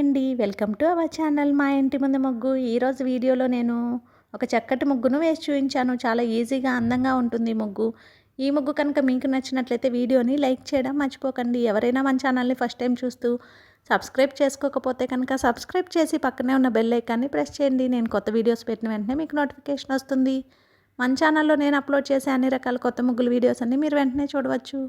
అండి. Welcome to our channel మా ఇంటి ముందు ముగ్గు. ఈరోజు వీడియోలో నేను ఒక చక్కటి ముగ్గును వేసి చూపించాను. చాలా ఈజీగా అందంగా ఉంటుంది ఈ ముగ్గు. ఈ ముగ్గు కనుక మీకు నచ్చినట్లయితే వీడియోని లైక్ చేయడం మర్చిపోకండి. ఎవరైనా మన ఛానల్ని ఫస్ట్ టైం చూస్తూ సబ్స్క్రైబ్ చేసుకోకపోతే కనుక సబ్స్క్రైబ్ చేసి పక్కనే ఉన్న బెల్ ఐకాన్ని ప్రెస్ చేయండి. నేను కొత్త వీడియోస్ పెట్టిన వెంటనే మీకు నోటిఫికేషన్ వస్తుంది. మన ఛానల్లో నేను అప్లోడ్ చేసే అన్ని రకాల కొత్త ముగ్గుల వీడియోస్ అన్ని మీరు వెంటనే చూడవచ్చు.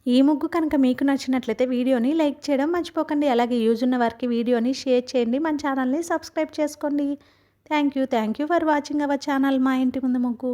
ఈ ముగ్గు కనుక మీకు నచ్చినట్లయితే వీడియోని లైక్ చేయడం మర్చిపోకండి. అలాగే యూజ్ ఉన్న వారికి వీడియోని షేర్ చేయండి. మన ఛానల్ని సబ్స్క్రైబ్ చేసుకోండి. Thank you for watching our channel మా ఇంటి ముందు ముగ్గు.